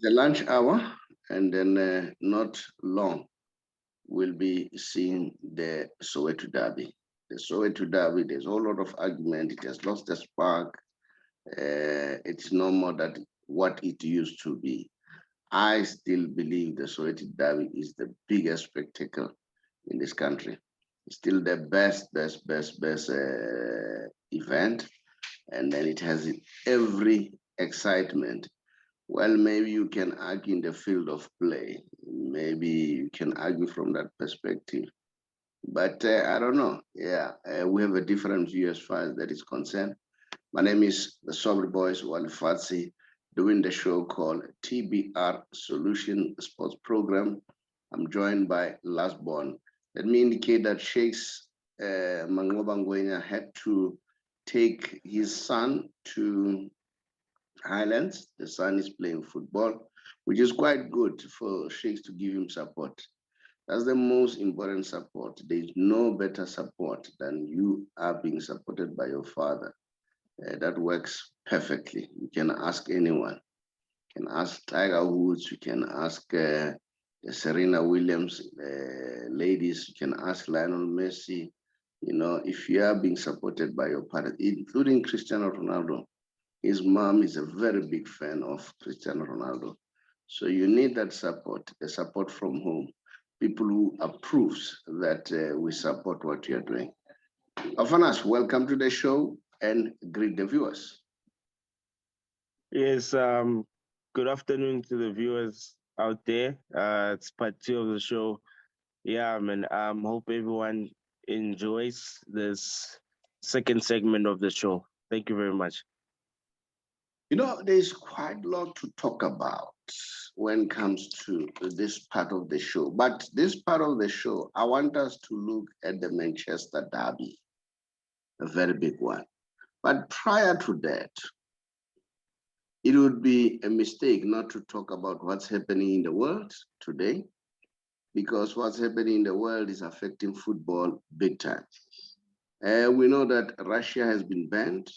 the lunch hour, and then not long we'll be seeing the Soweto Derby. The Soweto Derby, there's a whole lot of argument. It has lost the spark. It's no more that what it used to be. I still believe the Soweto Derby is the biggest spectacle in this country. It's still the best event, and then it has every excitement. Well, maybe you can argue in the field of play. Maybe you can argue from that perspective. But I don't know. Yeah, we have a different view as far as that is concerned. My name is the Saubrey Boyz Walefatshe, doing the show called TBR Solution Sports Program. I'm joined by Lastborn. Let me indicate that Sheikh's Mangobangwenya had to take his son to Highlands. The son is playing football, which is quite good for Sheikhs to give him support. That's the most important support. There is no better support than you are being supported by your father. That works perfectly. You can ask anyone. You can ask Tiger Woods. You can ask Serena Williams, ladies. You can ask Lionel Messi. You know, if you are being supported by your parents, including Cristiano Ronaldo, his mom is a very big fan of Cristiano Ronaldo. So you need that support, the support from home, people who approves that we support what you're doing. Afanas, welcome to the show and greet the viewers. Yes, good afternoon to the viewers out there. It's part two of the show. Yeah, man. Hope everyone enjoys this second segment of the show. Thank you very much. You know, there's quite a lot to talk about when it comes to this part of the show. But this part of the show, I want us to look at the Manchester Derby, a very big one. But prior to that, it would be a mistake not to talk about what's happening in the world today, because what's happening in the world is affecting football big time. We know that Russia has been banned.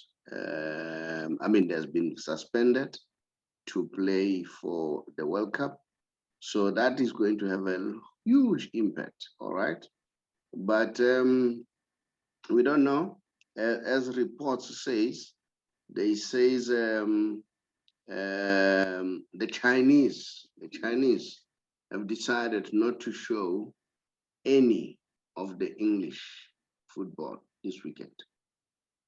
Has been suspended to play for the World Cup. So that is going to have a huge impact, all right? But we don't know. As reports says, they says the Chinese have decided not to show any of the English football this weekend.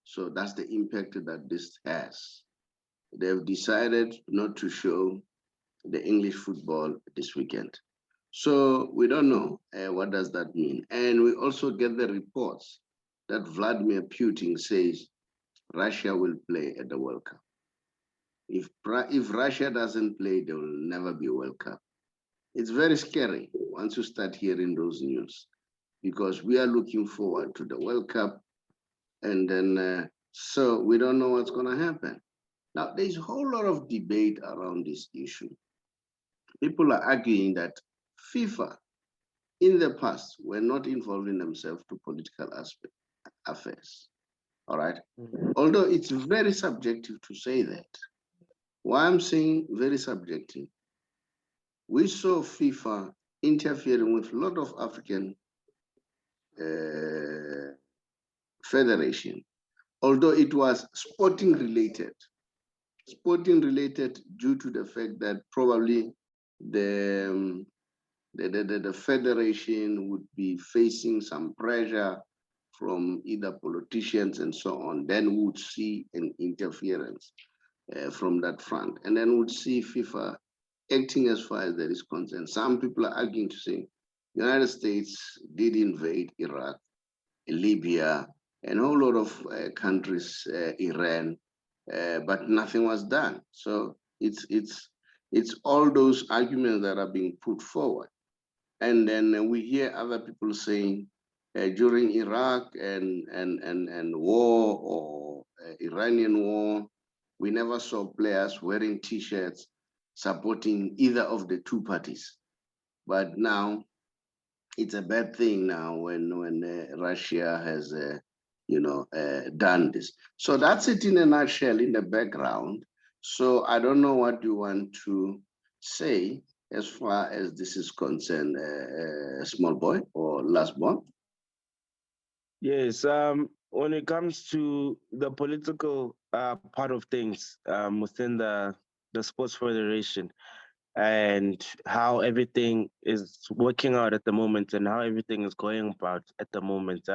So that's the impact that this has. They've decided not to show the English football this weekend. So we don't know what does that mean. And we also get the reports that Vladimir Putin says Russia will play at the World Cup. If Russia doesn't play, there will never be a World Cup. It's very scary once you start hearing those news, because we are looking forward to the World Cup, and then so we don't know what's going to happen. Now, there's a whole lot of debate around this issue. People are arguing that FIFA in the past were not involving themselves to political affairs. All right. Although it's very subjective to say that. Why I'm saying very subjective, we saw FIFA interfering with a lot of African federation, although it was sporting related due to the fact that probably the federation would be facing some pressure from either politicians and so on, then we would see an interference from that front. And then we'd see FIFA acting as far as that is concerned. Some people are arguing to say the United States did invade Iraq, Libya, and a whole lot of countries, Iran, but nothing was done. So it's all those arguments that are being put forward. And then we hear other people saying during Iraq and war or Iranian war, we never saw players wearing T-shirts supporting either of the two parties. But now it's a bad thing now when Russia has done this. So that's it in a nutshell in the background. So I don't know what you want to say as far as this is concerned, small boy or last born? Yes, when it comes to the political part of things within the sports federation and how everything is working out at the moment and how everything is going about at the moment,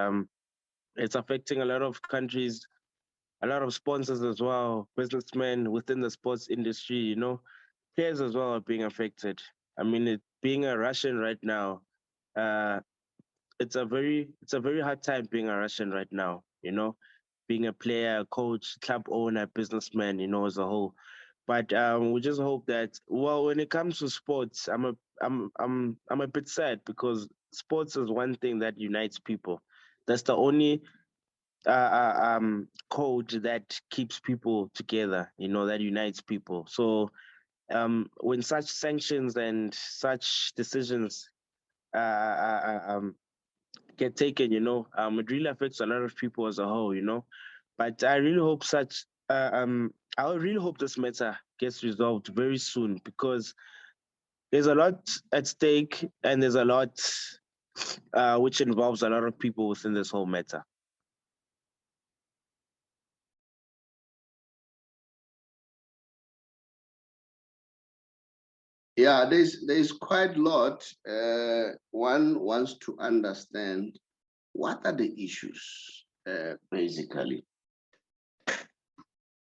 it's affecting a lot of countries, a lot of sponsors as well, businessmen within the sports industry. Players as well are being affected. I mean, being a Russian right now, uh, it's a very hard time being a Russian right now. Being a player, a coach, club owner, businessman, as a whole. But we just hope that, well, when it comes to sports, I'm a bit sad because sports is one thing that unites people. That's the only code that keeps people together. That unites people. So when such sanctions and such decisions get taken, it really affects a lot of people as a whole. But I really hope I really hope this matter gets resolved very soon because there's a lot at stake and there's a lot which involves a lot of people within this whole matter. Yeah, there's quite a lot. One wants to understand what are the issues, basically.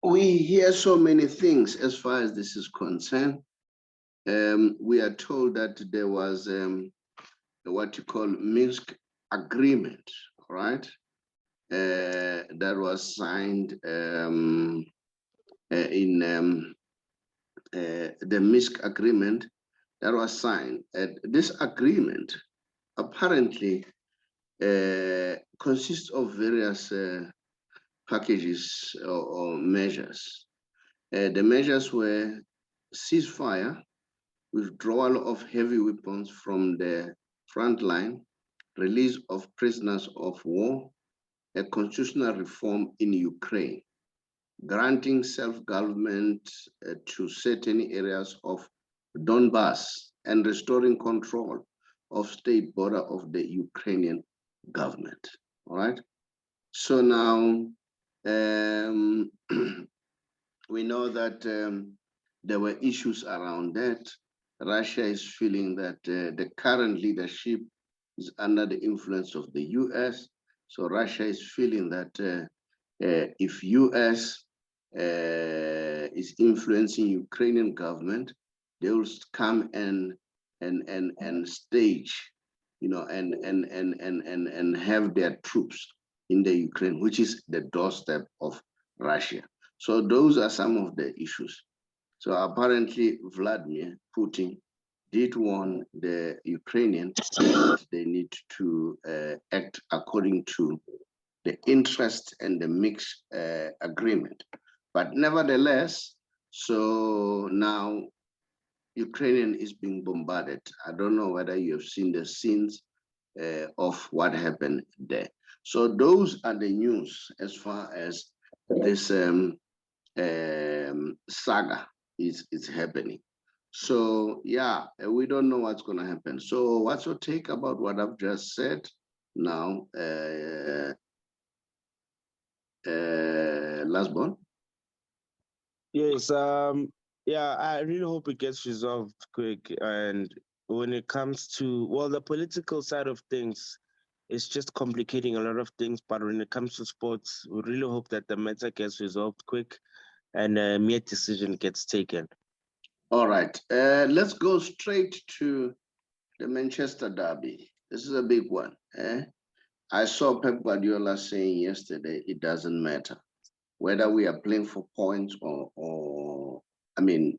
We hear so many things as far as this is concerned. We are told that there was what you call Minsk agreement, right? That was signed in the Minsk agreement that was signed. This agreement apparently consists of various packages or measures. The measures were ceasefire, withdrawal of heavy weapons from the front line, release of prisoners of war, a constitutional reform in Ukraine, granting self-government to certain areas of Donbass, and restoring control of state border of the Ukrainian government. All right. So now we know that there were issues around that. Russia is feeling that the current leadership is under the influence of the US. So Russia is feeling that if US is influencing Ukrainian government, they will come and stage, and have their troops in the Ukraine, which is the doorstep of Russia. So those are some of the issues. So apparently Vladimir Putin did warn the Ukrainians that they need to act according to the interest and the mixed agreement. But nevertheless, so now Ukrainian is being bombarded. I don't know whether you have seen the scenes of what happened there. So those are the news as far as this saga is happening. So yeah, we don't know what's going to happen. So what's your take about what I've just said now, Lasbon? Yes, yeah, I really hope it gets resolved quick. And when it comes to, well, the political side of things, it's just complicating a lot of things. But when it comes to sports, we really hope that the matter gets resolved quick and a mere decision gets taken. All right, let's go straight to the Manchester Derby. This is a big one. I saw Pep Guardiola saying yesterday, it doesn't matter whether we are playing for points or I mean,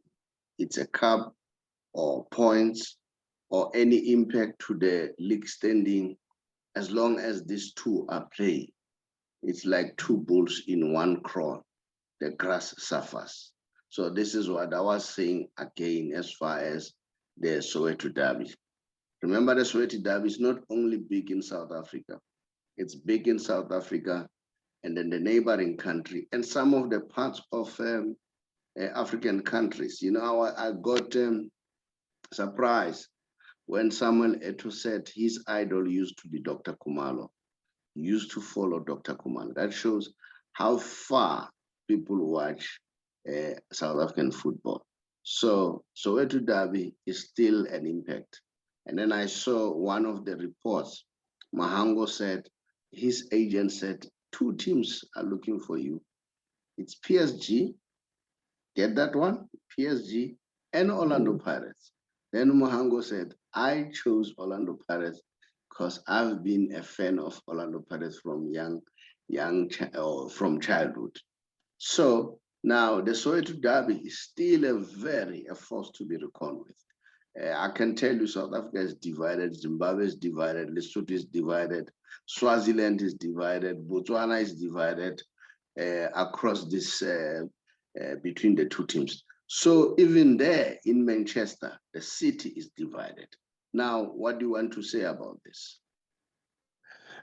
it's a cup or points or any impact to the league standing, as long as these two are playing. It's like two bulls in one crowd, the grass suffers. So this is what I was saying again as far as the Soweto Derby. Remember, the Soweto Derby is not only big in South Africa, it's big in South Africa and then the neighboring country and some of the parts of African countries. I got surprised when Samuel Eto'o said his idol used to be Dr. Khumalo. He used to follow Dr. Khumalo. That shows how far people watch South African football. So Soweto Derby is still an impact. And then I saw one of the reports. Mahango said, his agent said, two teams are looking for you. It's PSG, get that one? PSG and Orlando Pirates. Then Mahango said, I chose Orlando Pirates because I've been a fan of Orlando Pirates from from childhood. So now the Soweto Derby is still a force to be reckoned with. I can tell you South Africa is divided, Zimbabwe is divided, Lesotho is divided, Swaziland is divided, Botswana is divided across this between the two teams. So even there in Manchester, the city is divided. Now, what do you want to say about this?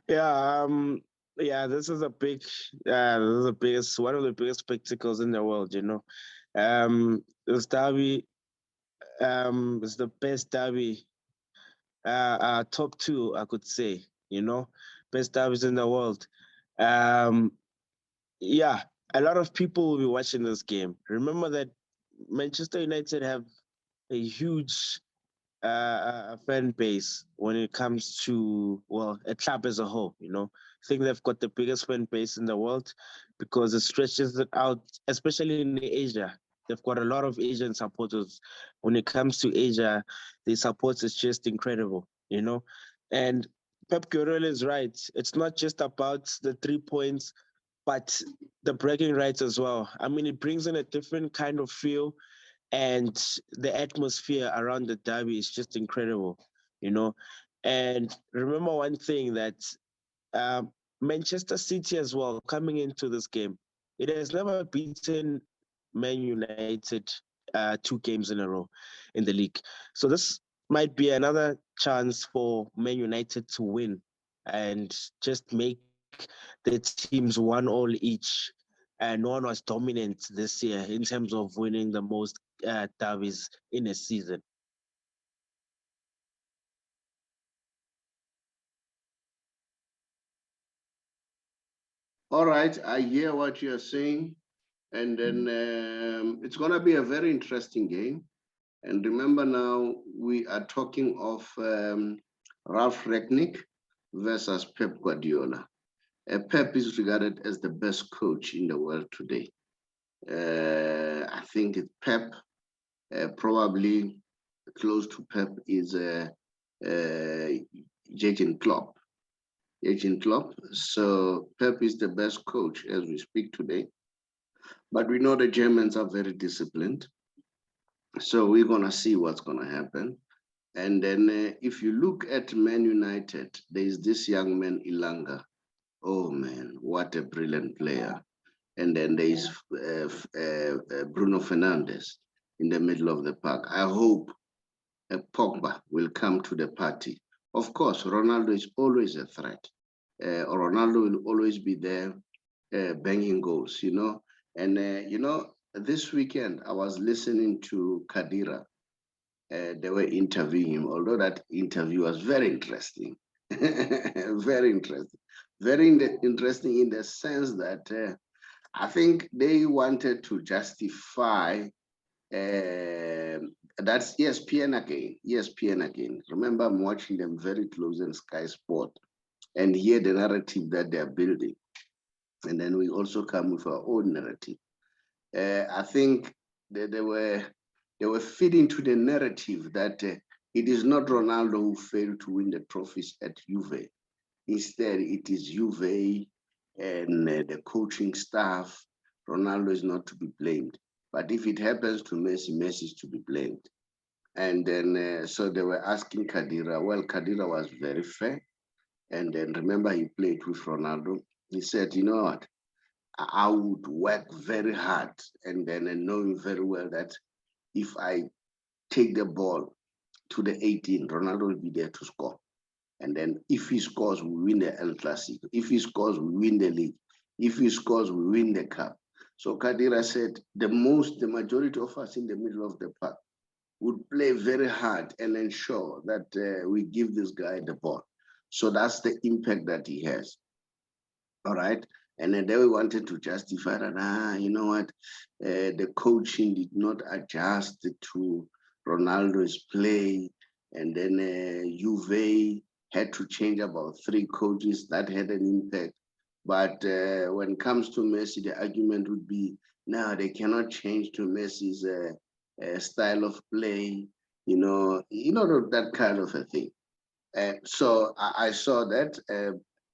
Yeah, yeah, this is the biggest, one of the biggest spectacles in the world, you know. This derby, is the best derby, top two, I could say, you know, best derbies in the world. Um, yeah, a lot of people will be watching this game. Remember that Manchester United have a huge fan base when it comes to, well, a club as a whole, you know. I think they've got the biggest fan base in the world because it stretches it out, especially in Asia. They've got a lot of Asian supporters. When it comes to Asia, the support is just incredible, you know. And Pep Guardiola is right. It's not just about the 3 points, but the bragging rights as well. I mean, it brings in a different kind of feel, and the atmosphere around the derby is just incredible, you know. And remember one thing that Manchester City as well coming into this game, it has never beaten Man United 2 games in a row in the league. So this might be another chance for Man United to win and just make the teams 1-1 each. And no one was dominant this year in terms of winning the most derbies in a season. All right, I hear what you're saying. And then it's going to be a very interesting game. And remember now, we are talking of Ralph Rangnick versus Pep Guardiola. Pep is regarded as the best coach in the world today. I think Pep, probably close to Pep, is Jurgen Klopp. Jurgen Klopp. So Pep is the best coach as we speak today. But we know the Germans are very disciplined. So we're going to see what's going to happen. And then if you look at Man United, there's this young man, Ilanga. Oh, man, what a brilliant player. And then there's Bruno Fernandes in the middle of the park. I hope Pogba will come to the party. Of course, Ronaldo is always a threat. Ronaldo will always be there banging goals, you know. And, this weekend I was listening to Kadira. They were interviewing him, although that interview was very interesting. Very interesting. Very interesting in the sense that I think they wanted to justify that's ESPN again. ESPN again. Remember, I'm watching them very close in Sky Sport and hear the narrative that they're building. And then we also come with our own narrative. I think they were feeding to the narrative that it is not Ronaldo who failed to win the trophies at Juve. Instead, it is Juve and the coaching staff. Ronaldo is not to be blamed. But if it happens to Messi, Messi is to be blamed. And then, so they were asking Kadira. Well, Kadira was very fair. And then remember, he played with Ronaldo. He said, you know what? I would work very hard and then knowing very well that if I take the ball to the 18, Ronaldo will be there to score. And then if he scores, we win the El Clasico. If he scores, we win the league. If he scores, we win the cup. So Kadira said, the majority of us in the middle of the park, would play very hard and ensure that we give this guy the ball. So that's the impact that he has. All right. And then they wanted to justify that, you know what, the coaching did not adjust to Ronaldo's play. And then Juve had to change about 3 coaches that had an impact. But when it comes to Messi, the argument would be, no, they cannot change to Messi's style of play, that kind of a thing. So I saw that,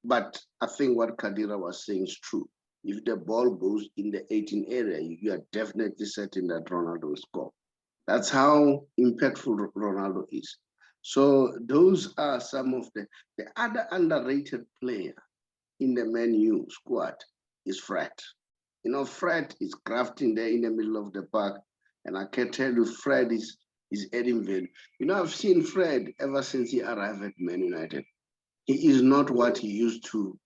but I think what Kadira was saying is true. If the ball goes in the 18 area, you are definitely certain that Ronaldo will score. That's how impactful Ronaldo is. So those are some of the other underrated player in the Man U squad is Fred. Fred is crafting there in the middle of the park, and I can tell you, Fred is adding value. I've seen Fred ever since he arrived at Man United. He is not what he used to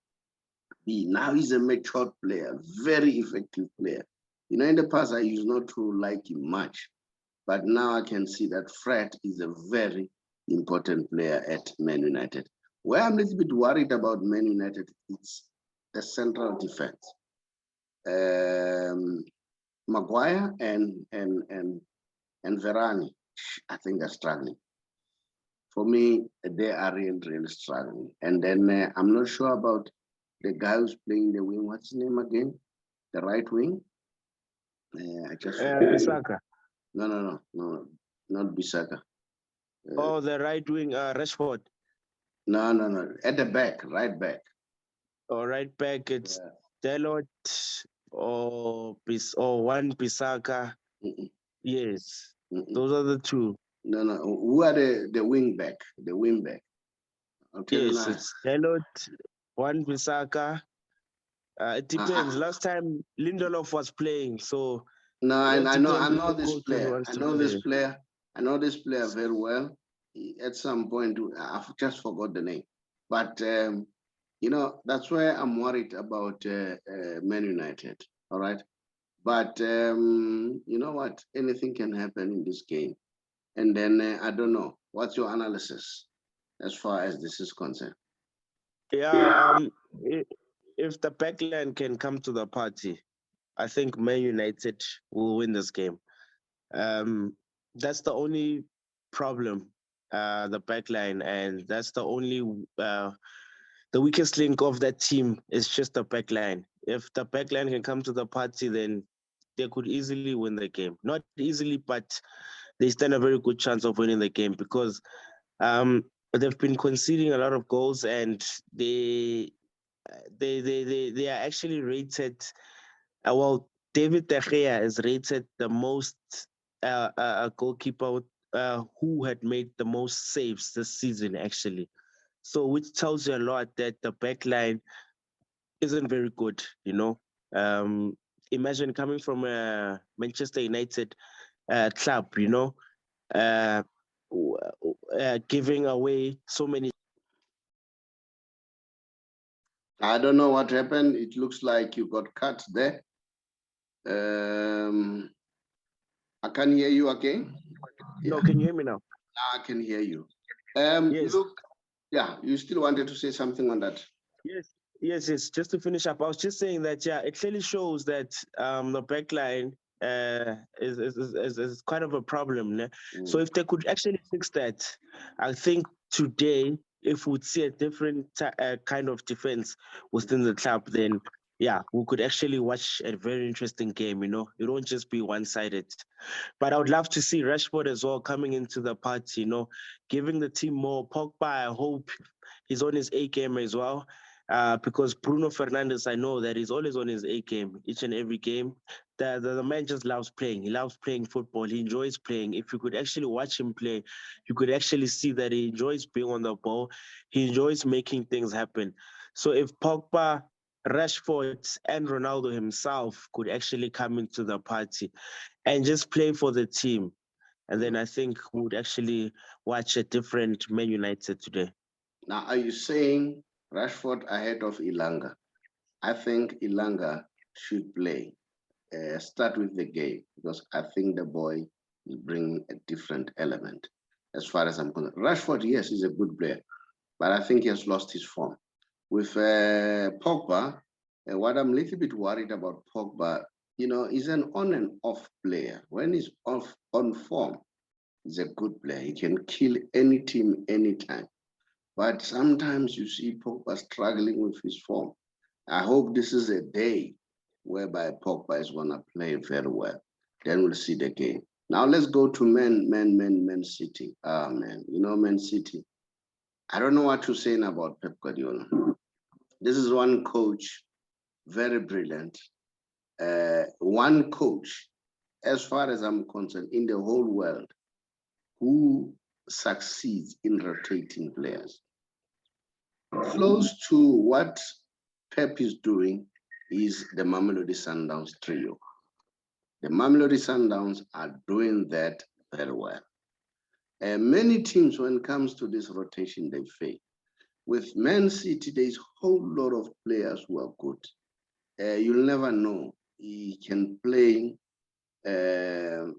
be. Now he's a matured player, very effective player. In the past, I used not to like him much, but now I can see that Fred is a very important player at Man United. Where I'm a little bit worried about Man United, it's the central defense. Maguire and Verani, I think are struggling. For me, they are really struggling. And then I'm not sure about the guy who's playing the wing. What's his name again? The right wing? I just Bisaka. No, not Bisaka. The right wing, Rashford. No. At the back, right back. Right back, it's Delort or one Bisaka. Yes, those are the 2. No. Who are the wing back? The wing back. Yes, it's Delort, one Bisaka. It depends. Last time Lindelof was playing, so no, I know this player. I know this player very well. At some point, I've just forgot the name. But that's why I'm worried about Man United. All right. But you know what? Anything can happen in this game. And then I don't know. What's your analysis as far as this is concerned? Yeah, if the backline can come to the party, I think Man United will win this game. That's the only problem, the backline, and that's the only the weakest link of that team is just the backline. If the backline can come to the party, then they could easily win the game. Not easily, but they stand a very good chance of winning the game because they've been conceding a lot of goals, and they are actually rated. Well, David De Gea is rated the most goalkeeper who had made the most saves this season, actually. So, which tells you a lot that the back line isn't very good, Imagine coming from a Manchester United club, uh, giving away so many. I don't know what happened. It looks like you got cut there. I can hear you again. No, can you hear me now? I can hear you. Yes. Look, yeah, you still wanted to say something on that. Yes. Just to finish up, I was just saying that it clearly shows that the backline is quite of a problem. So if they could actually fix that, I think today, if we'd see a different kind of defense within the club, then we could actually watch a very interesting game. It won't just be one-sided. But I would love to see Rashford as well coming into the party. Giving the team more. Pogba, I hope he's on his A game as well. Because Bruno Fernandes, I know that he's always on his A game, each and every game. The man just loves playing. He loves playing football. He enjoys playing. If you could actually watch him play, you could actually see that he enjoys being on the ball. He enjoys making things happen. So if Pogba, Rashford, and Ronaldo himself could actually come into the party and just play for the team, and then I think we would actually watch a different Man United today. Now, are you saying Rashford ahead of Ilanga? I think Ilanga should play, start with the game, because I think the boy He's bringing a different element. As far as I'm concerned, Rashford, yes, he's a good player, but I think he has lost his form. With Pogba, what I'm a little bit worried about Pogba, he's an on and off player. When he's off on form, he's a good player. He can kill any team anytime. But sometimes you see Pogba struggling with his form. I hope this is a day whereby Pogba is going to play very well. Then we'll see the game. Now let's go to Man City. Ah, man, Man City. I don't know what to say about Pep Guardiola. This is one coach, very brilliant. One coach, as far as I'm concerned, in the whole world, who succeeds in rotating players. Close to what Pep is doing is the Mamelodi Sundowns trio. The Mamelodi Sundowns are doing that very well. Many teams, when it comes to this rotation, they fail. With Man City, there's a whole lot of players who are good. You'll never know. He can play Foden,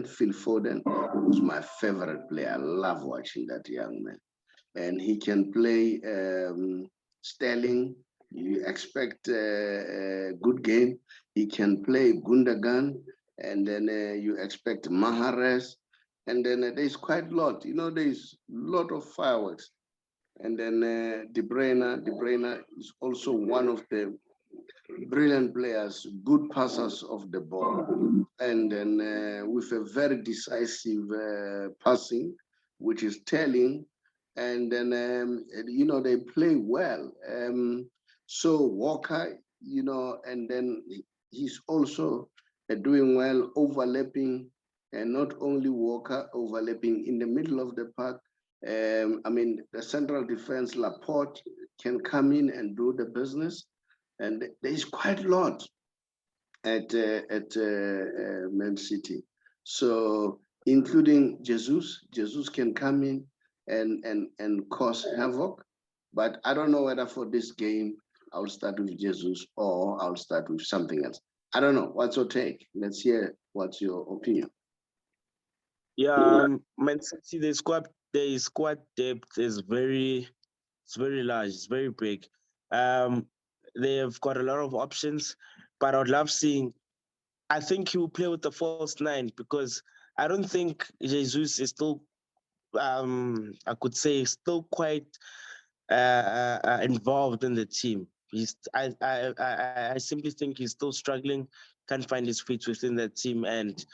Phil Foden, who's my favorite player. I love watching that young man. And he can play Sterling. You expect a good game. He can play Gundogan, and then you expect Mahrez. And then there's quite a lot. There's a lot of fireworks. And then De Bruyne is also one of the brilliant players, good passers of the ball. And then with a very decisive passing, which is telling. And then, they play well. So Walker, and then he's also doing well, overlapping, and not only Walker, overlapping in the middle of the park. The central defense, Laporte, can come in and do the business. And there's quite a lot at Man City. So including Jesus can come in and cause havoc. But I don't know whether for this game, I'll start with Jesus or I'll start with something else. I don't know. What's your take? Let's hear what's your opinion. Yeah, Man City, the squad depth is it's very large, it's very big. They've got a lot of options, but I would love seeing. I think he will play with the false nine because I don't think Jesus is still, I could say, still quite involved in the team. I simply think he's still struggling, can't find his feet within the team, and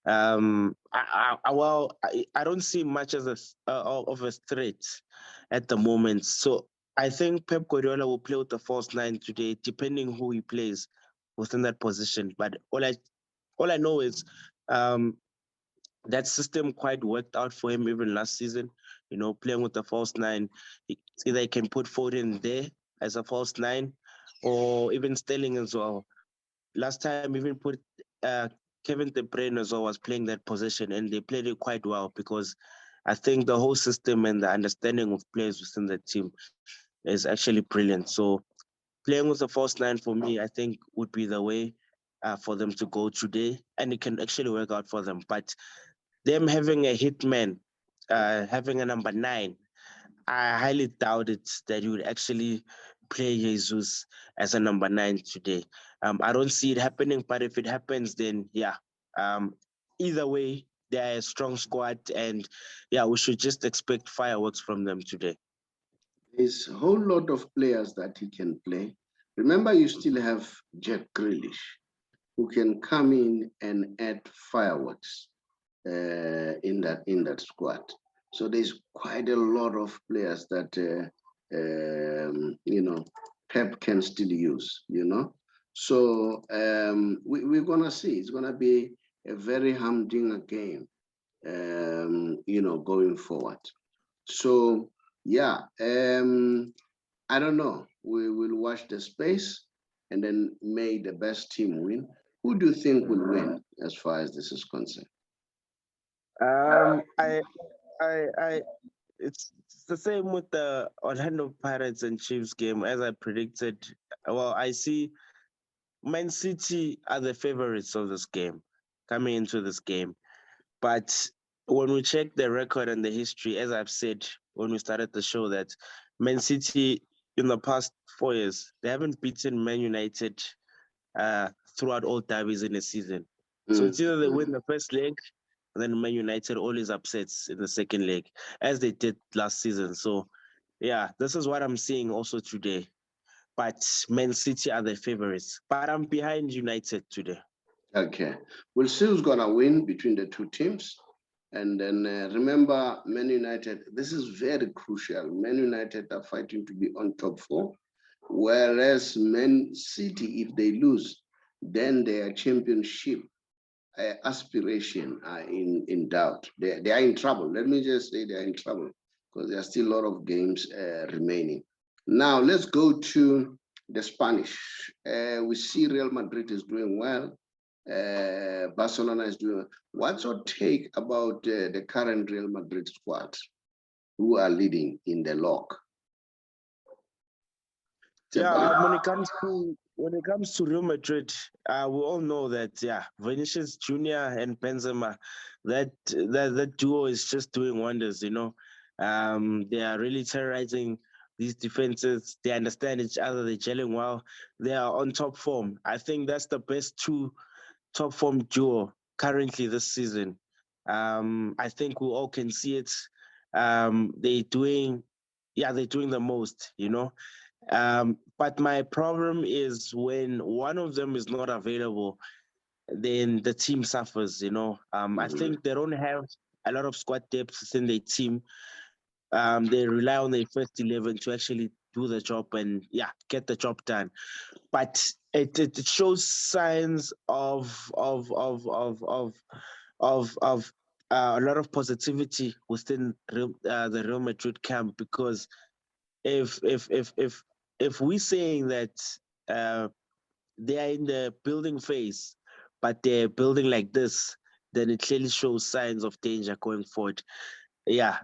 I don't see much as of a threat at the moment. So I think Pep Guardiola will play with the false nine today, depending who he plays within that position. But all I know is that system quite worked out for him even last season. Playing with the false nine, either he can put Foden there as a false nine, or even Sterling as well. Last time, even put Kevin De Bruyne as well was playing that position, and they played it quite well because I think the whole system and the understanding of players within the team is actually brilliant. So playing with the false nine for me, I think would be the way for them to go today, and it can actually work out for them. But them having a hitman, having a number 9, I highly doubt it that you would actually play Jesus as a number 9 today. I don't see it happening, but if it happens, then yeah. Either way, they're a strong squad, and yeah, we should just expect fireworks from them today. There's a whole lot of players that he can play. Remember, you still have Jack Grealish, who can come in and add fireworks in that squad. So there's quite a lot of players that Pep can still use. So we're gonna see. It's gonna be a very humdinger game. Going forward. So yeah, I don't know. We will watch the space, and then may the best team win. Who do you think will win as far as this is concerned? Um, I, I, it's the same with the Orlando Pirates and Chiefs game as I predicted. Well, I see Man City are the favorites of this game. coming into this game. But when we check the record and the history, as I've said when we started the show, that Man City in the past 4 years, they haven't beaten Man United throughout all derbies in a season. So it's either they win the first leg, and then Man United always upsets in the second leg, as they did last season. So, yeah, this is what I'm seeing also today. But Man City are the favorites. But I'm behind United today. Okay. We'll see who's going to win between the two teams. And then remember, Man United, this is very crucial. Man United are fighting to be on top four, whereas Man City, if they lose, then their championship aspiration are in doubt. They are in trouble. Let me just say they are in trouble because there are still a lot of games remaining. Now, let's go to the Spanish. We see Real Madrid is doing well. Barcelona is doing well. What's your take about the current Real Madrid squad who are leading in the lock? Yeah, when it comes to Real Madrid, we all know that Vinicius Junior and Benzema, that duo is just doing wonders. They are really terrorizing these defenses. They understand each other. They're gelling well. They are on top form. I think that's the best two top form duo currently this season. I think we all can see it. They're doing the most. But my problem is when one of them is not available, then the team suffers. I think they don't have a lot of squad depth within their team. They rely on their first 11 to actually do the job and get the job done. But it shows signs of a lot of positivity within the Real Madrid camp, because if we're saying that they are in the building phase, but they're building like this, then it clearly shows signs of danger going forward. They are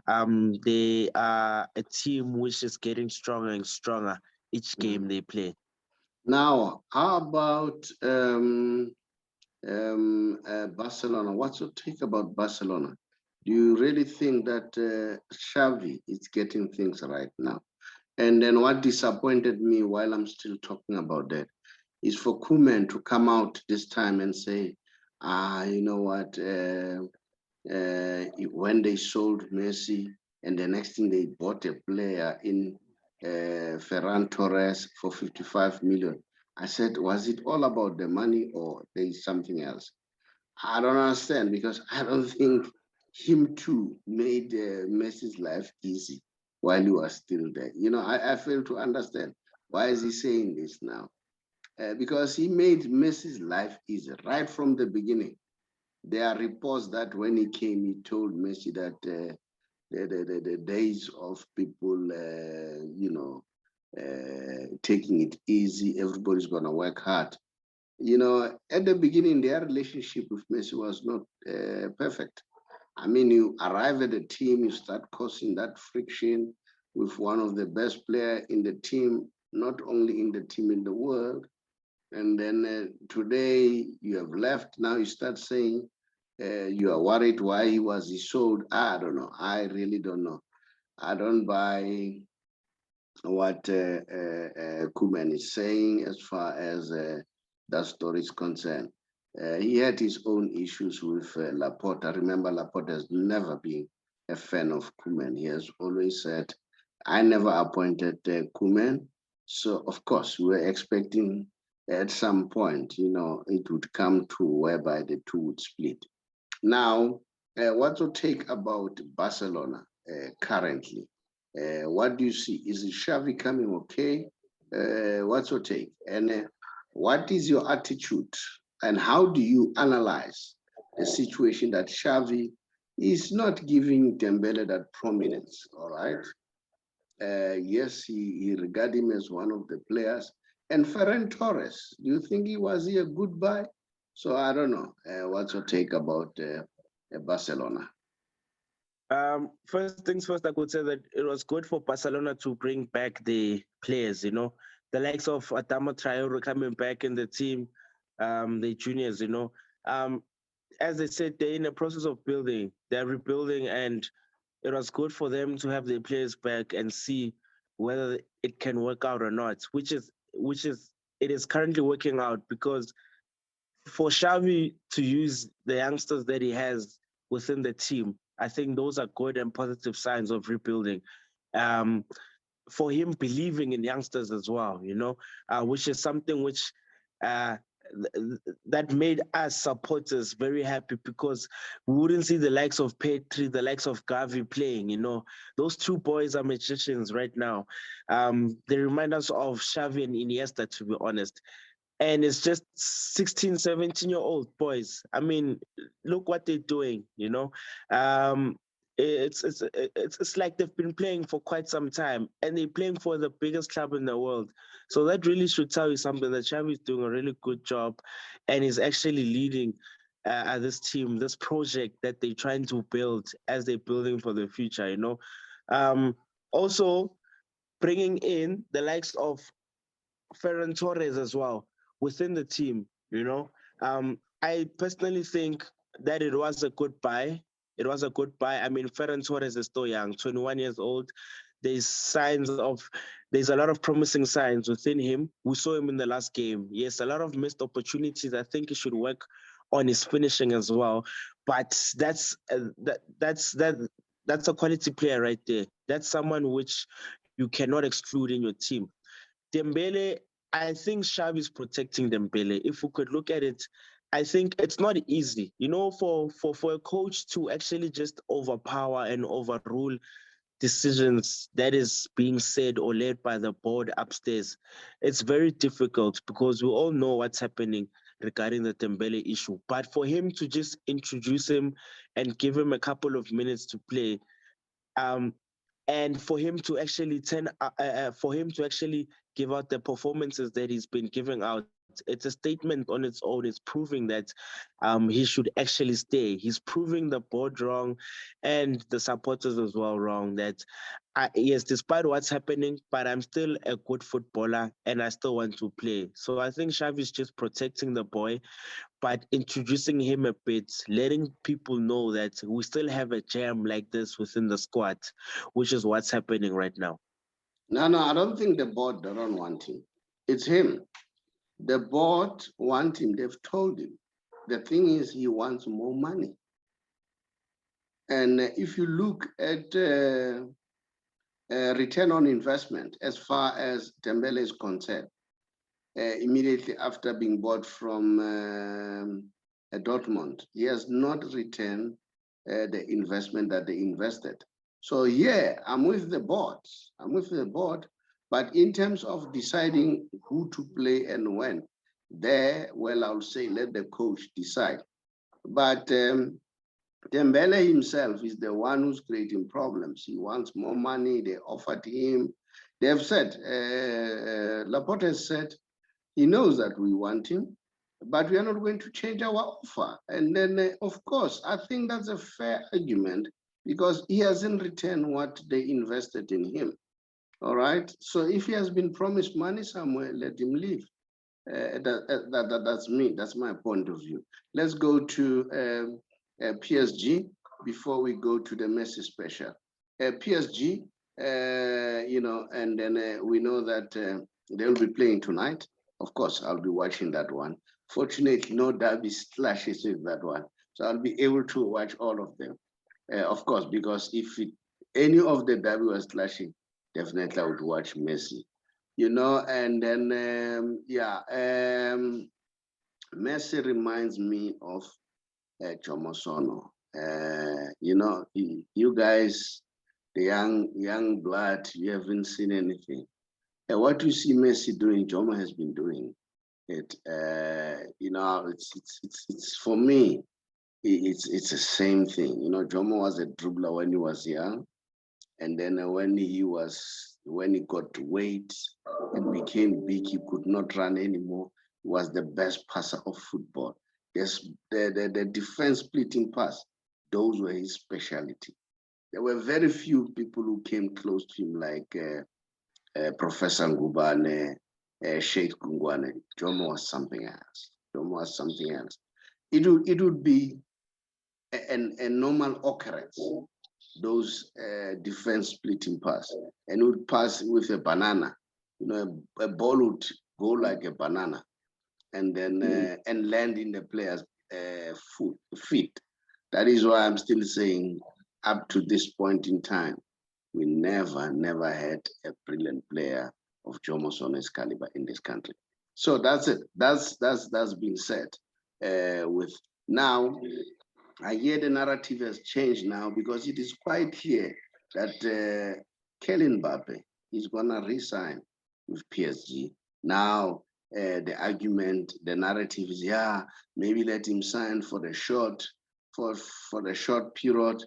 a team which is getting stronger and stronger each game they play. Now, how about Barcelona? What's your take about Barcelona? Do you really think that Xavi is getting things right now? And then what disappointed me while I'm still talking about that is for Koeman to come out this time and say, you know what, when they sold Messi and the next thing they bought a player in Ferran Torres for 55 million. I said, was it all about the money or there is something else? I don't understand because I don't think him too made Messi's life easy while he was still there. I fail to understand. Why is he saying this now? Because he made Messi's life easy right from the beginning. There are reports that when he came, he told Messi that the days of people, taking it easy, everybody's going to work hard. At the beginning, their relationship with Messi was not perfect. I mean, you arrive at the team, you start causing that friction with one of the best players in the team, not only in the team in the world. And then today you have left. Now you start saying you are worried why he was sold. I don't know. I really don't know. I don't buy what Koeman is saying as far as that story is concerned. He had his own issues with Laporta. Remember, Laporta has never been a fan of Koeman. He has always said, I never appointed Koeman. So, of course, we were expecting at some point, it would come to whereby the two would split. Now, what's your take about Barcelona currently? What do you see? Is Xavi coming okay? What's your take? And what is your attitude? And how do you analyze the situation that Xavi is not giving Dembele that prominence, all right? Yes, he regarded him as one of the players. And Ferran Torres, do you think was he a good buy? So I don't know. What's your take about Barcelona? First things first, I could say that it was good for Barcelona to bring back the players, the likes of Adama Traore coming back in the team, the juniors, as I said, they're in a process of building. They're rebuilding, and it was good for them to have their players back and see whether it can work out or not. Which is it is currently working out, because for Xavi to use the youngsters that he has within the team, I think those are good and positive signs of rebuilding. Um, for him believing in youngsters as well, which is something which uh, that made us supporters very happy, because we wouldn't see the likes of Petri, the likes of Gavi playing. Those two boys are magicians right now. They remind us of Xavi and Iniesta, to be honest. And it's just 16, 17-year-old boys. I mean, look what they're doing. um it's like they've been playing for quite some time, and they're playing for the biggest club in the world. So that really should tell you something, that Xavi is doing a really good job, and is actually leading this team, this project that they're trying to build, as they're building for the future. um Also, bringing in the likes of Ferran Torres as well within the team. I personally think that it was a good buy. It was a good buy. I mean, Ferran Torres is still young, 21 years old. There's a lot of promising signs within him. We saw him in the last game. Yes, a lot of missed opportunities. I think he should work on his finishing as well. But that's a quality player right there. That's someone which you cannot exclude in your team. Dembele, I think Xavi is protecting Dembele. If we could look at it, I think it's not easy, for a coach to actually just overpower and overrule decisions that is being said or led by the board upstairs. It's very difficult, because we all know what's happening regarding the Dembele issue. But for him to just introduce him and give him a couple of minutes to play, um, and for him to actually give out the performances that he's been giving out, it's a statement on its own. It's proving that he should actually stay. He's proving the board wrong, and the supporters as well wrong. That yes, despite what's happening, but I'm still a good footballer, and I still want to play. So I think Xavi is just protecting the boy, but introducing him a bit, letting people know that we still have a gem like this within the squad, which is what's happening right now. No, I don't think the board don't want him. It's him. The board want him. They've told him. The thing is, he wants more money. And if you look at return on investment, as far as Dembele is concerned, immediately after being bought from Dortmund, he has not returned the investment that they invested. So yeah, I'm with the board. But in terms of deciding who to play and when, I'll say let the coach decide. But Dembele himself is the one who's creating problems. He wants more money. They offered him. They have said, Laporte has said, he knows that we want him, but we are not going to change our offer. And then, of course, I think that's a fair argument, because he hasn't returned what they invested in him. All right. So if he has been promised money somewhere, let him leave. That's me. That's my point of view. Let's go to PSG before we go to the Messi Special. PSG, and then we know that they'll be playing tonight. Of course, I'll be watching that one. Fortunately, no derby clashes with that one, so I'll be able to watch all of them. Of course, because if any of the derby was clashing, definitely I would watch Messi. And then Messi reminds me of Chomosono. You guys, the young blood, you haven't seen anything. What you see Messi doing, Jomo has been doing it. It's for me, it's the same thing. Jomo was a dribbler when he was young, and then when he got weight and became big, he could not run anymore. He was the best passer of football. Yes, the defense splitting pass, those were his specialty. There were very few people who came close to him, like Professor Ngubane, Sheikh Kungwane. Jomo was something else. It would be a normal occurrence, those defense splitting pass, and would pass with a banana. You know, a ball would go like a banana, and then and land in the player's feet. That is why I'm still saying, up to this point in time, we never had a brilliant player of Jomo Sone's caliber in this country. So that's it. That's been said. With now, I hear the narrative has changed now because it is quite clear that Kylian Mbappe is gonna resign with PSG. Now the argument, the narrative is, yeah, maybe let him sign for the short period.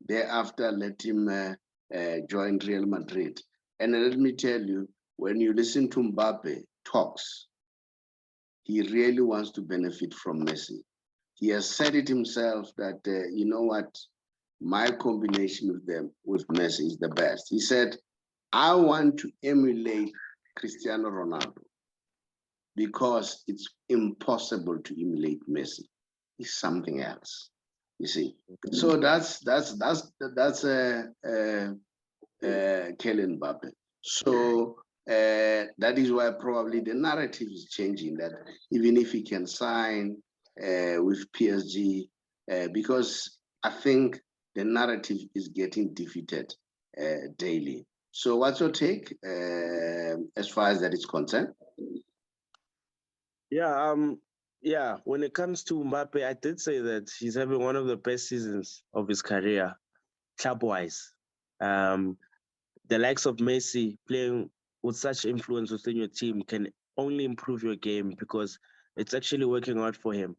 Thereafter, let him join Real Madrid. And let me tell you, when you listen to Mbappe talks, he really wants to benefit from Messi. He has said it himself that, you know what, my combination with Messi is the best. He said, I want to emulate Cristiano Ronaldo because it's impossible to emulate Messi. It's something else, you see. So that's Kylian Mbappe. So that is why probably the narrative is changing, that even if he can sign with PSG, because I think the narrative is getting defeated daily. So what's your take as far as that is concerned? Yeah, when it comes to Mbappe, I did say that he's having one of the best seasons of his career, club-wise. The likes of Messi playing with such influence within your team can only improve your game because it's actually working out for him.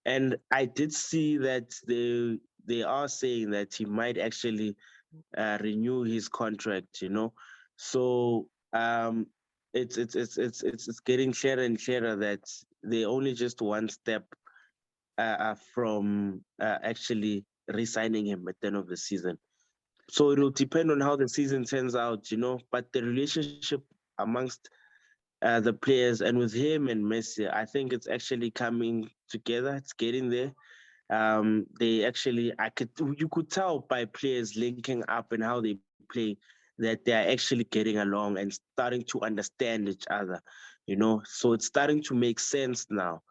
And I did see that they are saying that he might actually renew his contract, you know. So it's getting clearer and clearer that they're only just one step from actually re-signing him at the end of the season. So it will depend on how the season turns out, you know. But the relationship amongst the players and with him and Messi, I think it's actually coming together. It's getting there. You could tell by players linking up and how they play that they are actually getting along and starting to understand each other, you know. So it's starting to make sense now,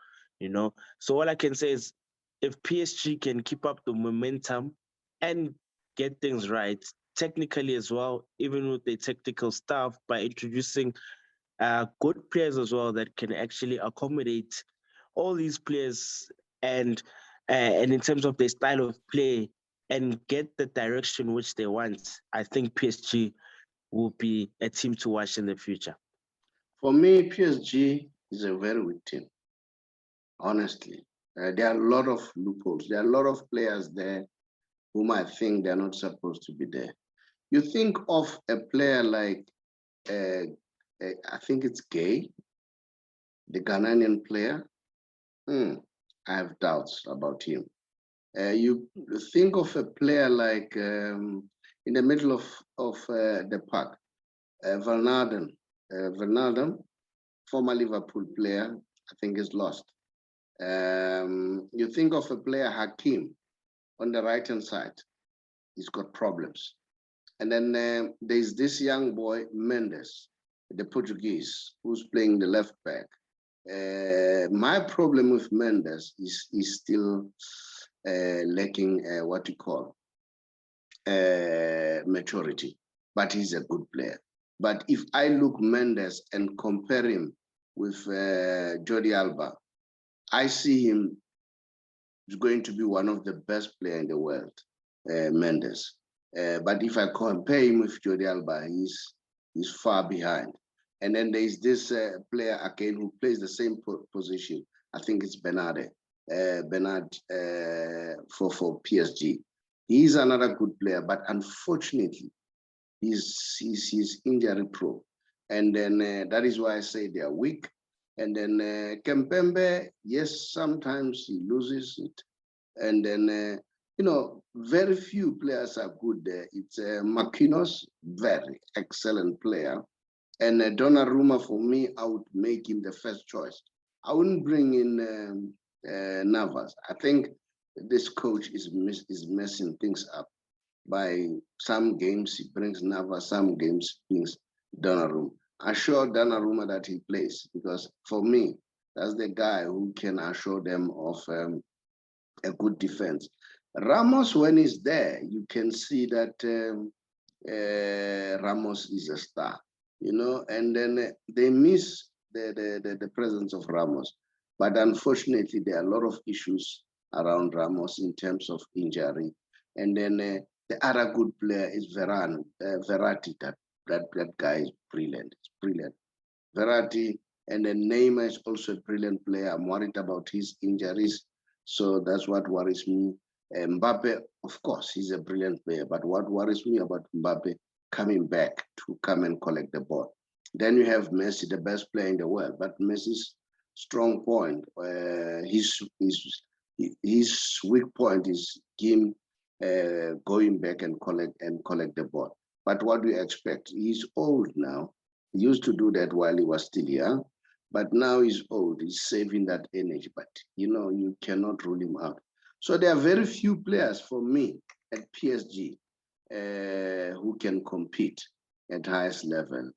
you know. So all I can say is, if PSG can keep up the momentum and get things right technically as well, even with the technical stuff, by introducing good players as well that can actually accommodate all these players, and in terms of their style of play, and get the direction which they want, I think PSG will be a team to watch in the future. For me, PSG is a very weak team, honestly. There are a lot of loopholes. There are a lot of players there whom I think they're not supposed to be there. You think of a player like, I think it's Gay, the Ghanaian player. I have doubts about him. You think of a player like in the middle of the park, Van Wijnaldum, former Liverpool player, I think is lost. You think of a player, Hakim, on the right-hand side, he's got problems. And then there's this young boy, Mendes, the Portuguese, who's playing the left back. My problem with Mendes is still lacking what you call maturity, but he's a good player. But if I look Mendes and compare him with Jordi Alba, I see him is going to be one of the best players in the world, Mendes. But if I compare him with Jordi Alba, he's far behind. And then there's this player again who plays the same position. I think it's Bernard for PSG. He's another good player, but unfortunately, he's injury prone. And then that is why I say they are weak. And then Kempembe, yes, sometimes he loses it. And then, you know, very few players are good there. It's Marquinhos, very excellent player. And Donnarumma, for me, I would make him the first choice. I wouldn't bring in Navas. I think this coach is messing things up. By some games he brings Nava, some games he brings Donnarumma. Assure Donnarumma that he plays, because for me, that's the guy who can assure them of a good defense. Ramos, when he's there, you can see that Ramos is a star, you know, and then they miss the presence of Ramos. But unfortunately, there are a lot of issues around Ramos in terms of injury. And then the other good player is Verratti. That guy is brilliant. It's brilliant. Verratti, and then Neymar is also a brilliant player. I'm worried about his injuries. So that's what worries me. Mbappe, of course, he's a brilliant player, but what worries me about Mbappe coming back to come and collect the ball. Then you have Messi, the best player in the world, but Messi's strong point, his weak point is him going back and collect the ball. But what do you expect? He's old now. He used to do that while he was still young, but now he's old. He's saving that energy, but you know, you cannot rule him out. So there are very few players for me at PSG who can compete at highest level.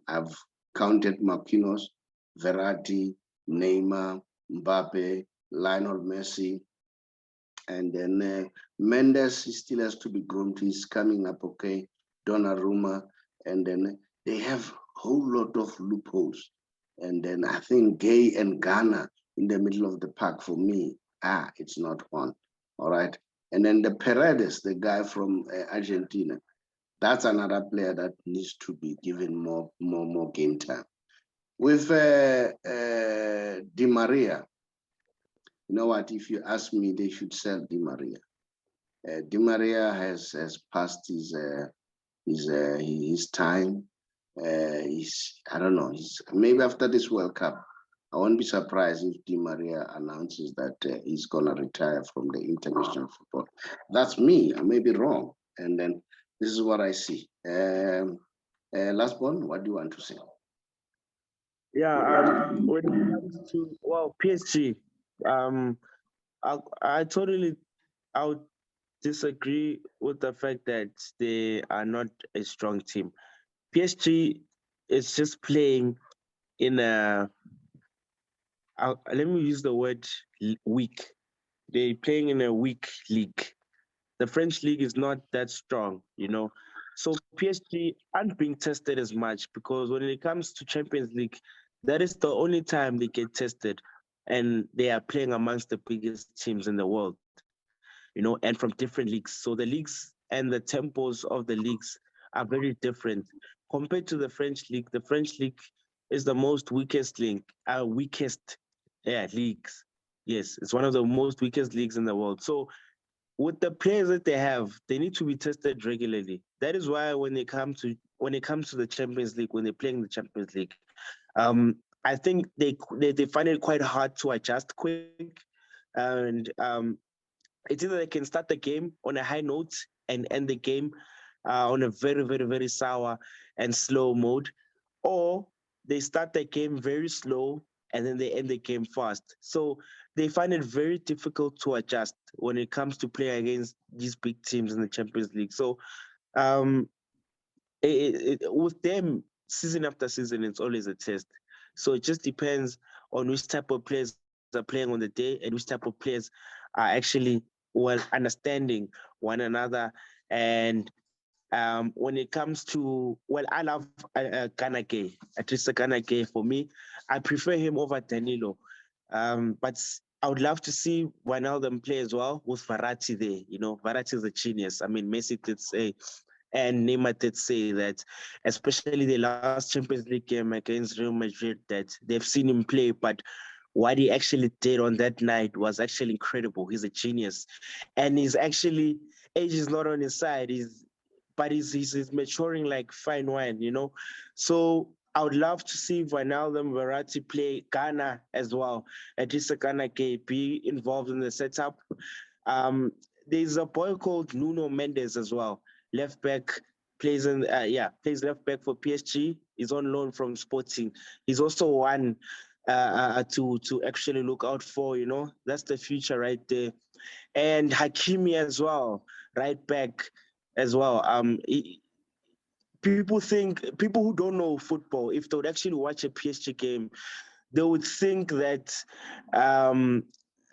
I've counted Marquinhos, Verratti, Neymar, Mbappe, Lionel Messi, and then Mendes still has to be groomed. He's coming up, okay. Donnarumma, and then they have a whole lot of loopholes. And then I think Gay and Ghana in the middle of the park, for me, it's not on. All right. And then the Paredes, the guy from Argentina, that's another player that needs to be given more game time. With Di Maria, you know what? If you ask me, they should sell Di Maria. Di Maria has passed his time. I don't know. Maybe after this World Cup, I won't be surprised if Di Maria announces that he's gonna retire from the international football. That's me. I may be wrong, and then this is what I see. Last one, what do you want to say? Yeah, when it comes to PSG, I totally I would disagree with the fact that they are not a strong team. PSG is just playing in let me use the word weak. They're playing in a weak league. The French league is not that strong, you know. So PSG aren't being tested as much, because when it comes to Champions League, that is the only time they get tested, and they are playing amongst the biggest teams in the world, you know, and from different leagues. So the leagues and the tempos of the leagues are very different compared to the French league. The French league is the most weakest leagues. Yes, it's one of the most weakest leagues in the world. So with the players that they have, they need to be tested regularly. That is why when it comes to the Champions League, when they're playing the Champions League, I think they find it quite hard to adjust quick, and it's either they can start the game on a high note and end the game on a very sour and slow mode, or they start the game very slow and then they end the game fast. So they find it very difficult to adjust when it comes to playing against these big teams in the Champions League. So um, with them, season after season, it's always a test. So it just depends on which type of players are playing on the day and which type of players are actually understanding one another. And when it comes to, I love Kanake, Atrisa Kanake. For me, I prefer him over Danilo. But I would love to see Wijnaldum play as well with Verratti there. You know, Verratti is a genius. I mean, Messi did say, and Neymar did say that, especially the last Champions League game against Real Madrid, that they've seen him play, but what he actually did on that night was actually incredible. He's a genius, and he's actually, age is not on his side. He's maturing like fine wine, you know. So I would love to see Wijnaldum, Verratti play Ghana as well. Adrissa Ghana be involved in the setup. There's a boy called Nuno Mendes as well, left back, plays left back for PSG. He's on loan from Sporting. He's also one to actually look out for. You know, that's the future right there. and Hakimi as well, right back as well. People who don't know football, if they would actually watch a PSG game, they would think that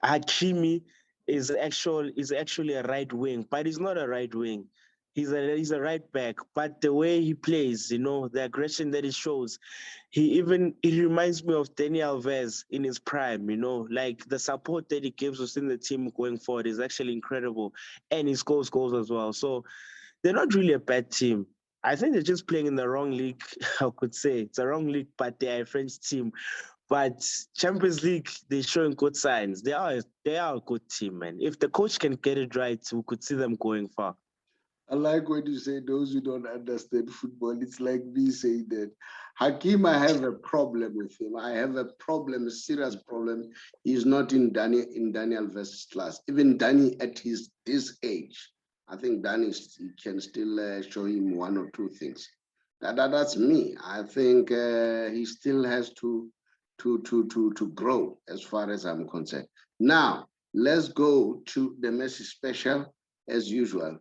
Hakimi is actually a right wing, but he's not a right wing. He's a right back. But the way he plays, the aggression that he shows, he reminds me of Dani Alves in his prime. Like the support that he gives within the team going forward is actually incredible, and he scores goals as well. So they're not really a bad team. I think they're just playing in the wrong league. I could say it's a wrong league, but they're a French team. But Champions League, they're showing good signs. They are a good team, man. If the coach can get it right, we could see them going far. I like when you say those who don't understand football. It's like me saying that Hakim, I have a problem with him. I have a problem, a serious problem. He's not in Daniel versus class. Even Danny at his age, I think Danny can still show him one or two things. That's me. I think he still has to grow as far as I'm concerned. Now, let's go to the Messi Special as usual.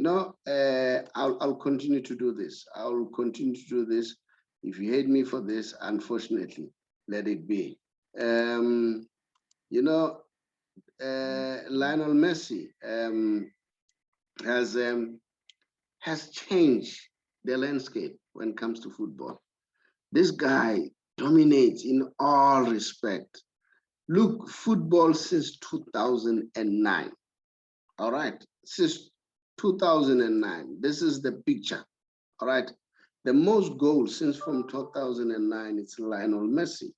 I'll continue to do this. I'll continue to do this. If you hate me for this, unfortunately, let it be. Lionel Messi has changed the landscape when it comes to football. This guy dominates in all respect. Look, football since 2009. All right, since 2009. This is the picture. All right. The most goals since from 2009, it's Lionel Messi.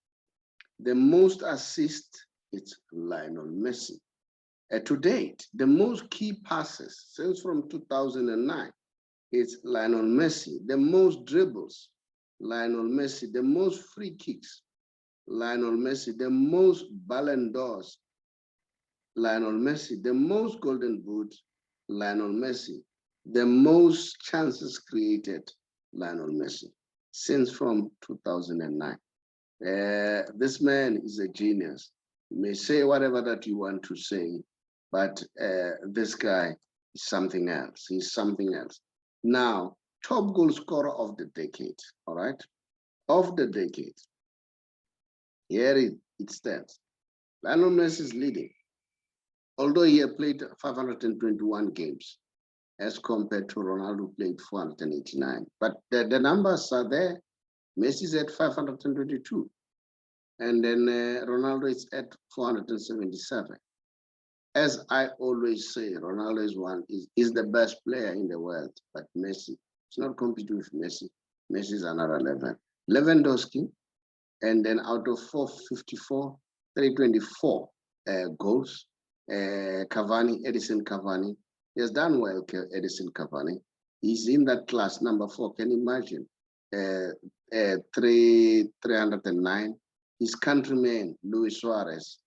The most assists, it's Lionel Messi. To date, the most key passes since from 2009, it's Lionel Messi. The most dribbles, Lionel Messi. The most free kicks, Lionel Messi. The most Ballon d'Ors, Lionel Messi. The most Golden Boot, Lionel Messi. The most chances created, Lionel Messi, since from 2009. This man is a genius. You may say whatever that you want to say, but this guy is something else. He's something else. Now, top goal scorer of the decade, all right? Of the decade. Here it stands. Lionel Messi is leading. Although he had played 521 games, as compared to Ronaldo, who played 489. But the numbers are there. Messi's at 522. And then Ronaldo is at 477. As I always say, Ronaldo is the best player in the world, but Messi, it's not competing with Messi. Messi is another 11. Lewandowski, and then out of 454, 324 goals. Cavani, Edison Cavani. He has done well, Edison Cavani. He's in that class, number 4. Can you imagine? 309. His countryman, Luis Suarez,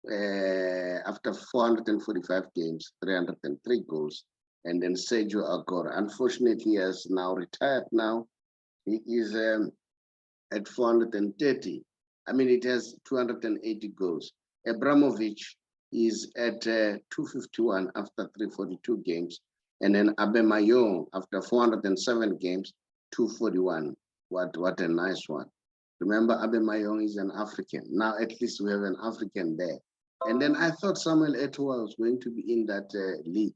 after 445 games, 303 goals. And then Sergio Aguero. Unfortunately, he has now retired now. He is at 430. I mean, it has 280 goals. Abramovich is at 251 after 342 games. And then Aubameyang after 407 games, 241. What a nice one. Remember, Aubameyang is an African. Now at least we have an African there. And then I thought Samuel Eto'o was going to be in that league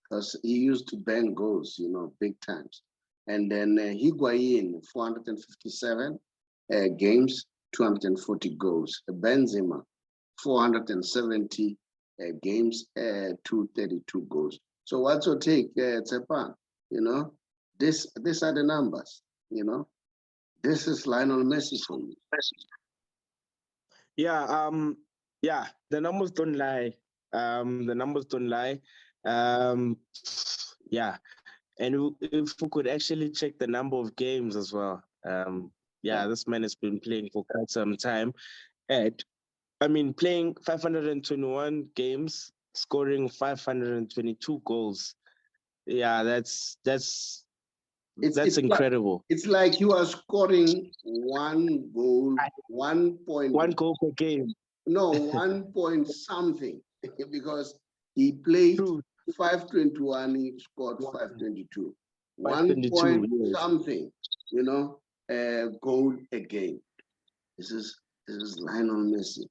because he used to bang goals, big times. And then Higuain, 457 games, 240 goals. Benzema, 470 games, 232 goals. So what's your take, Tshepang? These are the numbers, This is Lionel Messi for you. Yeah, the numbers don't lie. The numbers don't lie. Yeah. And if we could actually check the number of games as well. This man has been playing for quite some time. Playing 521 games, scoring 522 goals. Yeah, that's incredible. It's like you are scoring one goal, 1 point. One goal per game. No, 1 point something, because He played True. 521, he scored 522. 1 522, point yes. something, goal a game. This is Lionel Messi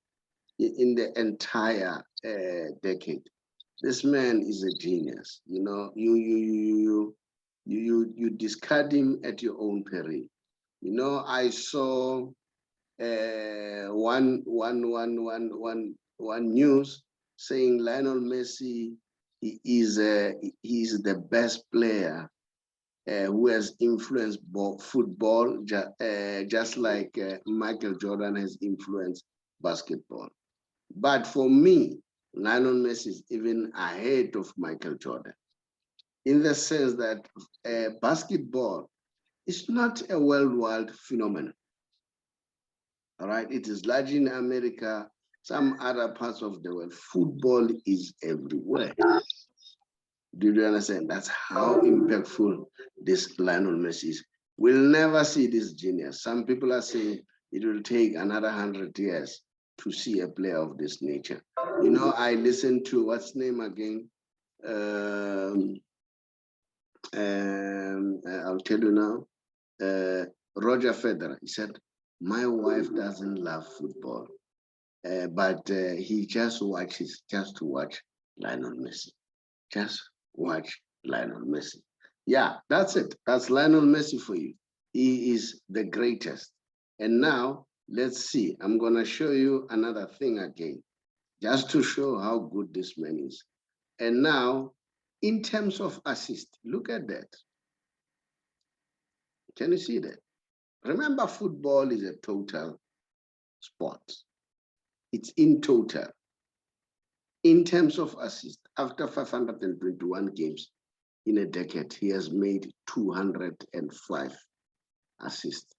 in the entire decade. This man is a genius. You discard him at your own peril. I saw one news saying Lionel Messi is the best player who has influenced football, just like Michael Jordan has influenced basketball. But for me, Lionel Messi is even ahead of Michael Jordan, in the sense that basketball is not a worldwide phenomenon. All right, it is large in America, some other parts of the world. Football is everywhere. Do you understand? That's how impactful this Lionel Messi is. We'll never see this genius. Some people are saying it will take another 100 years to see a player of this nature. I listened to, what's name again? I'll tell you now. Roger Federer, he said, my wife doesn't love football, but he just watches just to watch Lionel Messi. Just watch Lionel Messi. Yeah, that's it. That's Lionel Messi for you. He is the greatest. And now, let's see. I'm going to show you another thing again, just to show how good this man is. And now, in terms of assist, look at that. Can you see that? Remember, football is a total sport. It's in total. In terms of assist, after 521 games in a decade, he has made 205 assists.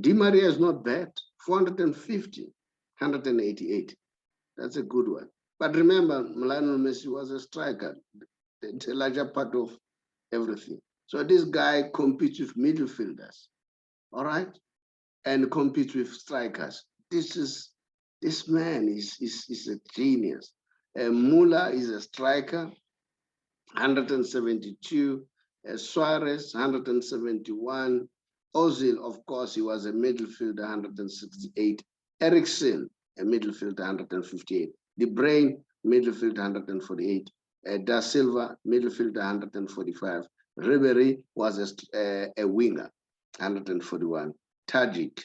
Di Maria is not bad, 450, 188. That's a good one. But remember, Lionel Messi was a striker. It's a larger part of everything. So this guy competes with midfielders, all right? And competes with strikers. This man is a genius. Muller is a striker, 172. Suarez, 171. Ozil, of course, he was a midfielder, 168. Eriksen, a midfielder, 158. De Bruyne, midfielder, 148. Da Silva, midfielder, 145. Ribery was a winger, 141. Tadic,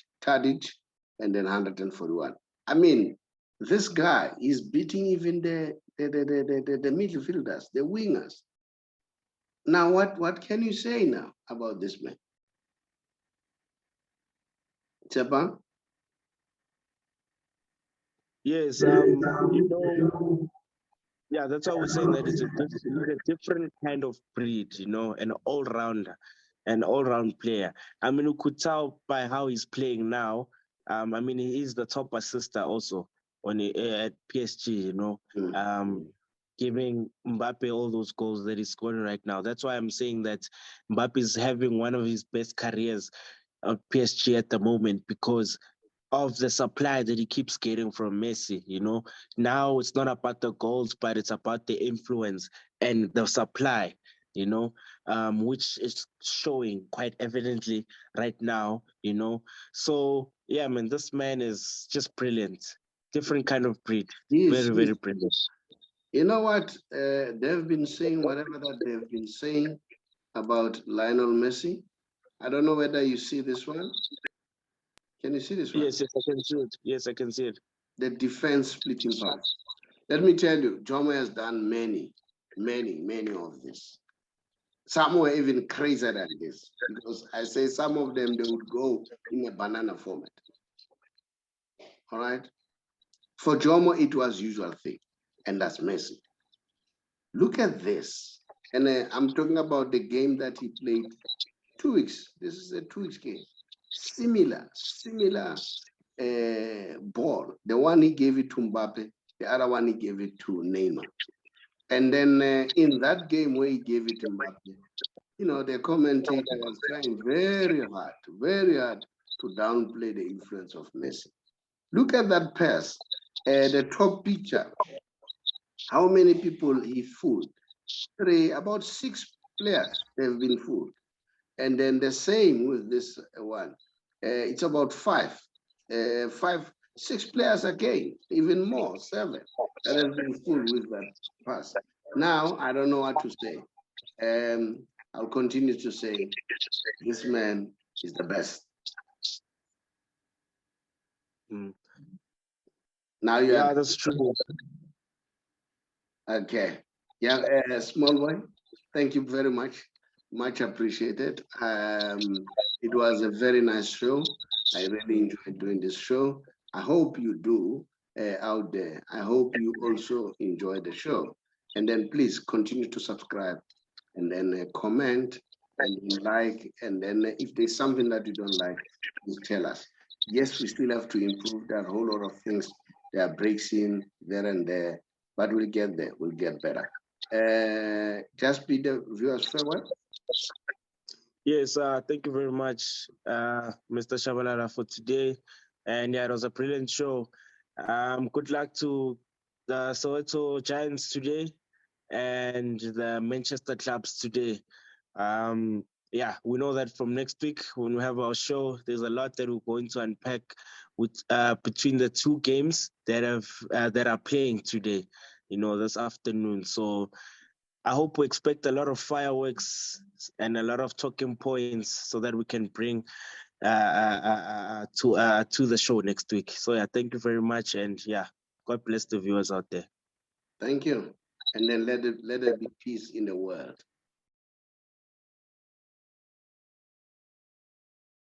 and then 141. I mean, this guy is beating even the midfielders, the wingers. Now, what can you say now about this man? Tshepang? Yes, yeah, that's why we're saying that it's a different kind of breed, an all-round player. I mean, you could tell by how he's playing now. I mean, he is the top assister also at PSG, giving Mbappe all those goals that he's scoring right now. That's why I'm saying that Mbappe is having one of his best careers at PSG at the moment, because of the supply that he keeps getting from Messi. Now it's not about the goals, but it's about the influence and the supply, which is showing quite evidently right now. So yeah, man, this man is just brilliant. Different kind of breed. Very, very brilliant. You know what? They've been saying whatever that they've been saying about Lionel Messi. I don't know whether you see this one. Can you see this one? Yes, I can see it. Yes, I can see it. The defense splitting pass. Let me tell you, Jomo has done many of this. Some were even crazier than this, because I say some of them, they would go in a banana format. All right? For Jomo, it was usual thing, and that's Messi. Look at this. And I'm talking about the game that he played 2 weeks. This is a 2 weeks game. Similar ball. The one he gave it to Mbappe, the other one he gave it to Neymar. And then in that game where he gave it to Mbappe, the commentator was trying very hard to downplay the influence of Messi. Look at that pass, the top picture. How many people he fooled? About 6 players have been fooled. And then the same with this one. It's about 5, 6 players again, even more, 7 that have been fooled with that pass. Now, I don't know what to say. I'll continue to say this man is the best. Now you Yeah, are, that's true. okay. Yeah, small boy, thank you very much. Much appreciated. It was a very nice show. I really enjoyed doing this show. I hope you do out there. I hope you also enjoy the show. And then please continue to subscribe and then comment and then like. And then if there's something that you don't like, please tell us. Yes, we still have to improve. There are a whole lot of things. There are breaks in there and there, but we'll get there. We'll get better. Just be the viewers farewell. Yes, thank you very much, Mr. Shabalala, for today. And yeah, it was a brilliant show. Good luck to the Soweto Giants today and the Manchester clubs today. Yeah, we know that from next week when we have our show, there's a lot that we're going to unpack with between the two games that are playing today, this afternoon. So I hope we expect a lot of fireworks and a lot of talking points so that we can bring to the show next week. So yeah, thank you very much, and yeah, God bless the viewers out there. Thank you. And then let it be peace in the world.